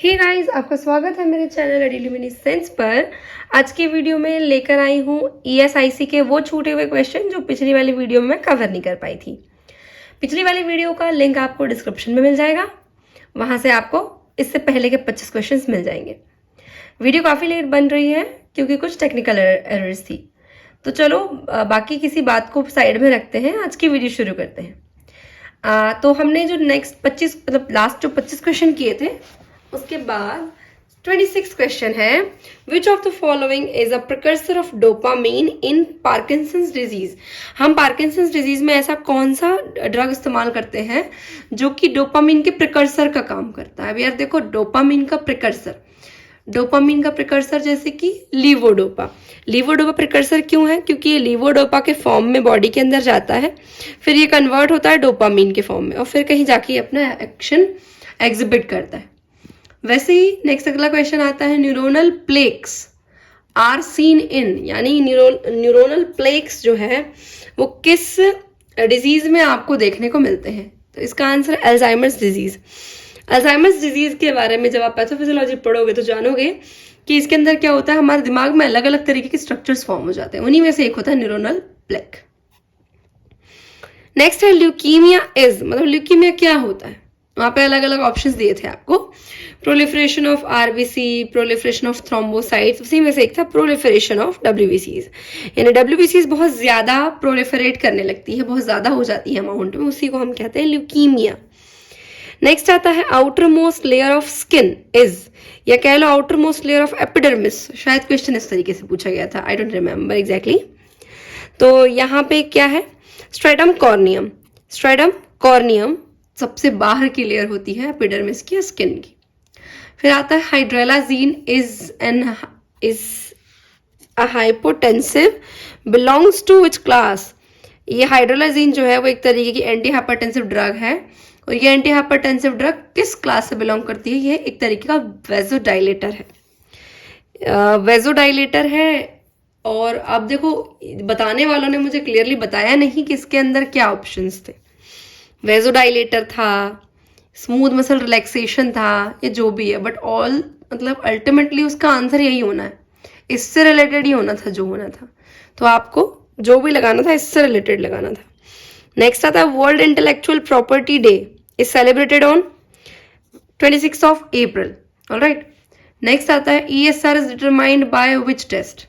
Hey guys, आपका स्वागत है मेरे चैनल रेडिल्यूमिनेसेंस पर। आज की वीडियो में लेकर आई हूँ ESIC के वो छूटे हुए क्वेश्चन जो पिछली वाली वीडियो में कवर नहीं कर पाई थी। पिछली वाली वीडियो का लिंक आपको डिस्क्रिप्शन में मिल जाएगा, वहां से आपको इससे पहले के 25 क्वेश्चन मिल जाएंगे। वीडियो काफ़ी लेट बन रही है क्योंकि कुछ टेक्निकल एरर्स थी। तो चलो बाकी किसी बात को साइड में रखते हैं, आज की वीडियो शुरू करते हैं। तो हमने जो नेक्स्ट 25 मतलब लास्ट जो 25 क्वेश्चन किए थे उसके बाद 26 क्वेश्चन है, which of the following is a precursor of dopamine in Parkinson's disease. हम पार्किंसंस डिजीज में ऐसा कौन सा ड्रग इस्तेमाल करते हैं जो कि डोपामीन के प्रिकर्सर का काम करता है। अब यार देखो, डोपामीन का प्रिकर्सर जैसे कि लीवोडोपा प्रिकर्सर क्यों है? क्योंकि ये लीवोडोपा के फॉर्म में बॉडी के अंदर जाता है, फिर ये कन्वर्ट होता है डोपामीन के फॉर्म में और फिर कहीं जाके अपना एक्शन एग्जिबिट करता है। वैसे ही नेक्स्ट अगला क्वेश्चन आता है, neuronal plaques are seen in, यानी न्यूरोनल प्लेक्स जो है वो किस डिजीज में आपको देखने को मिलते हैं? तो इसका answer Alzheimer's disease. Alzheimer's disease के बारे में जब आप पैथोफिजियोलॉजी पढ़ोगे तो जानोगे कि इसके अंदर क्या होता है, हमारे दिमाग में अलग अलग तरीके के स्ट्रक्चर्स फॉर्म हो जाते हैं, उन्हीं में से एक होता है न्यूरोनल प्लेक। नेक्स्ट है ल्यूकीमिया मतलब ल्यूकीमिया क्या होता है? वहां पे अलग अलग ऑप्शंस दिए थे आपको, proliferation of RBC, proliferation of thrombocytes, उसी में से एक था प्रोलिफरेशन ऑफ डब्ल्यूबीसीज। यानी डब्ल्यूबीसीज बहुत ज्यादा प्रोलिफरेट करने लगती है, बहुत ज्यादा हो जाती है अमाउंट में, उसी को हम कहते हैं ल्यूकीमिया। नेक्स्ट आता है outermost layer of skin is, या कह लो outermost layer of epidermis. शायद क्वेश्चन इस तरीके से पूछा गया था, आई डोंट रिमेम्बर एग्जैक्टली। तो यहाँ पे क्या है, स्ट्रेटम कॉर्नियम सबसे बाहर की लेयर होती है एपिडर्मिस की, स्किन की। फिर आता है hydralazine is a hypotensive belongs to which class. ये हाइड्रोलाजीन जो है वो एक तरीके की एंटी हाइपरटेंसिव ड्रग है, और ये एंटी हाइपरटेंसिव ड्रग किस क्लास से बिलोंग करती है? ये एक तरीके का वेजोडाइलेटर है। और अब देखो, बताने वालों ने मुझे क्लियरली बताया नहीं कि इसके अंदर क्या ऑप्शंस थे। वेजोडाइलेटर था, स्मूथ मसल रिलैक्सेशन था, ये जो भी है, बट ऑल मतलब अल्टीमेटली उसका आंसर यही होना है, इससे रिलेटेड ही होना था जो होना था। तो आपको जो भी लगाना था इससे रिलेटेड लगाना था। नेक्स्ट आता है world intellectual property day is celebrated on 26 of April. Alright, next आता है ESR is determined by which test.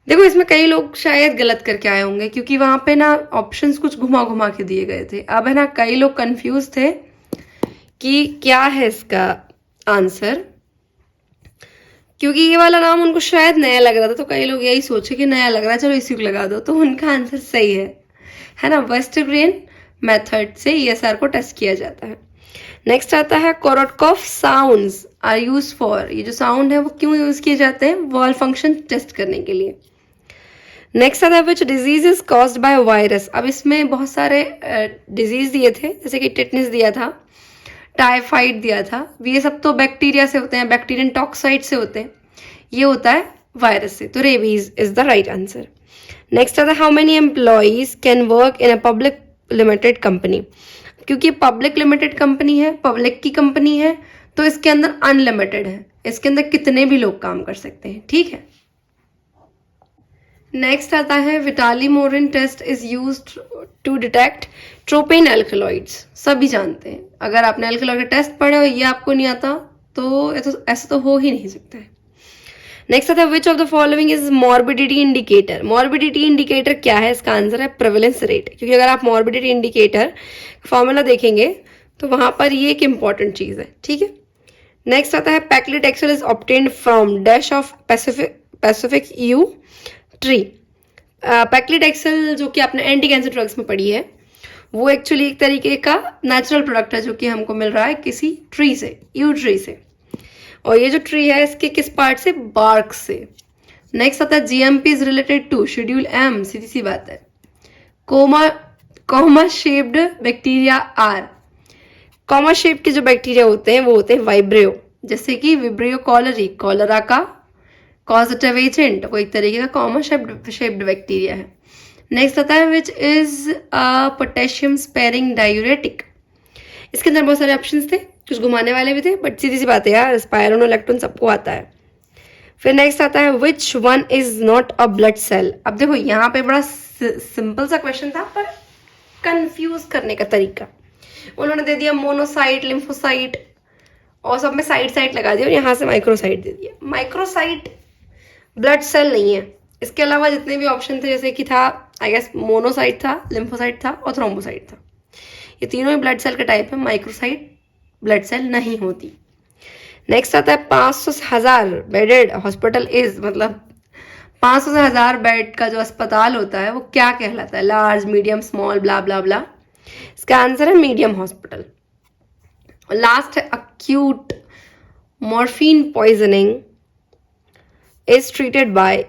देखो, इसमें कई लोग शायद गलत करके आए होंगे क्योंकि वहां पे ना ऑप्शंस कुछ घुमा घुमा के दिए गए थे। अब है ना, कई लोग कंफ्यूज थे कि क्या है इसका आंसर, क्योंकि ये वाला नाम उनको शायद नया लग रहा था, तो कई लोग यही सोचे कि नया लग रहा है, चलो इसी को लगा दो, तो उनका आंसर सही है ना। वेस्टरग्रेन मेथड से ESR को टेस्ट किया जाता है। नेक्स्ट आता है कोरोटकॉफ साउंड्स आर यूज फॉर, ये जो साउंड है वो क्यों यूज किए जाते हैं? वॉल फंक्शन टेस्ट करने के लिए। नेक्स्ट आता है which disease is caused by virus. अब इसमें बहुत सारे डिजीज दिए थे, जैसे कि टेटनस दिया था, टाइफाइड दिया था, ये सब तो बैक्टीरिया से होते हैं, बैक्टीरियन टॉक्साइड से होते हैं, ये होता है वायरस से, तो rabies is the right answer. Next आता है how many employees can work in a public limited company. क्योंकि पब्लिक लिमिटेड कंपनी है, पब्लिक की कंपनी है, तो इसके अंदर अनलिमिटेड है, इसके अंदर कितने भी लोग काम कर सकते हैं, ठीक है। नेक्स्ट आता है Vitali Morin test is used to detect tropane alkaloids. सभी जानते हैं, अगर आपने एल्कलॉइड का टेस्ट पढ़े और ये आपको नहीं आता तो ऐसा तो हो ही नहीं सकता है। नेक्स्ट आता है which of the following is morbidity indicator. Morbidity indicator क्या है? इसका आंसर है प्रेवलेंस रेट, क्योंकि अगर आप मॉर्बिडिटी इंडिकेटर फॉर्मूला देखेंगे तो वहां पर ये एक इंपॉर्टेंट चीज है, ठीक है। नेक्स्ट आता है paclitaxel is obtained from dash of Pacific yew tree. Paclitaxel जो कि आपने एंटी कैंसर ड्रग्स में पढ़ी है, वो एक्चुअली एक तरीके का नेचुरल प्रोडक्ट है जो कि हमको मिल रहा है किसी ट्री से, यू ट्री से, और ये जो ट्री है इसके किस पार्ट से? बार्क से। नेक्स्ट आता है GMP is related to schedule M, सीधी सी बात है। Comma shaped bacteria are, comma shape के जो बैक्टीरिया होते हैं वो होते हैं वाइब्रियो, जैसे कि विब्रियो कॉलरी, कॉलरा का कॉजेटिव एजेंट, वो एक तरीके का कॉमा शेप्ड बैक्टीरिया है। नेक्स्ट आता है which is a potassium sparing diuretic. इसके अंदर बहुत सारे ऑप्शंस थे, कुछ घुमाने वाले भी थे, बट सीधी सी बात है यार, स्पायरोनोलेक्टोन सबको आता है। फिर नेक्स्ट आता है which one is not a blood cell. अब देखो यहाँ पे बड़ा सिंपल सा क्वेश्चन था, पर कंफ्यूज करने का तरीका, उन्होंने दे दिया मोनोसाइट, लिम्फोसाइट, और सब में साइट लगा दिया, और यहाँ से माइक्रोसाइट दे दिया। माइक्रोसाइट ब्लड सेल नहीं है। इसके अलावा जितने भी ऑप्शन थे, जैसे कि था आई गेस मोनोसाइट था, लिम्फोसाइट था और थ्रोम्बोसाइट था, ये तीनों ही ब्लड सेल का टाइप है। माइक्रोसाइट ब्लड सेल नहीं होती। नेक्स्ट आता है 500 से 1000 बेडेड हॉस्पिटल इज, मतलब 500 से 1000 बेड का जो अस्पताल होता है वो क्या कहलाता है? लार्ज, मीडियम, स्मॉल, ब्ला ब्ला ब्ला। इसका आंसर है मीडियम हॉस्पिटल। लास्ट है acute morphine poisoning is treated by.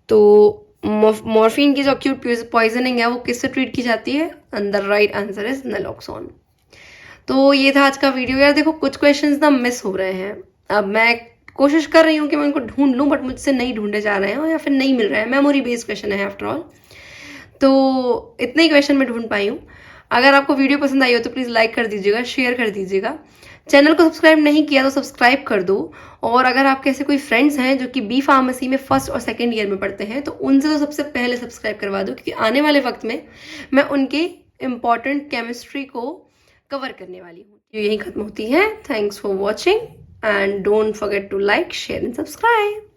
तो मॉर्फिन की जो अक्यूट पॉइजनिंग है वो किससे ट्रीट की जाती है? And the right answer is naloxone. तो ये था आज का वीडियो। यार देखो कुछ क्वेश्चंस ना मिस हो रहे हैं, अब मैं कोशिश कर रही हूँ कि मैं उनको ढूंढ लूँ, बट मुझसे नहीं ढूंढे जा रहे हैं या फिर नहीं मिल रहे हैं। मेमोरी बेस्ड क्वेश्चन है आफ्टर ऑल, तो इतने ही क्वेश्चन मैं ढूंढ पाई हूँ। अगर आपको वीडियो पसंद आई हो तो प्लीज़ लाइक कर दीजिएगा, शेयर कर दीजिएगा। चैनल को सब्सक्राइब नहीं किया तो सब्सक्राइब कर दो। और अगर आपके ऐसे कोई फ्रेंड्स हैं जो कि बी फार्मेसी में फर्स्ट और सेकेंड ईयर में पढ़ते हैं तो उनसे तो सबसे पहले सब्सक्राइब करवा दो, क्योंकि आने वाले वक्त में मैं उनके इम्पॉर्टेंट केमिस्ट्री को कवर करने वाली हूँ। यही खत्म होती है। Thanks for watching and don't forget to like, share and subscribe.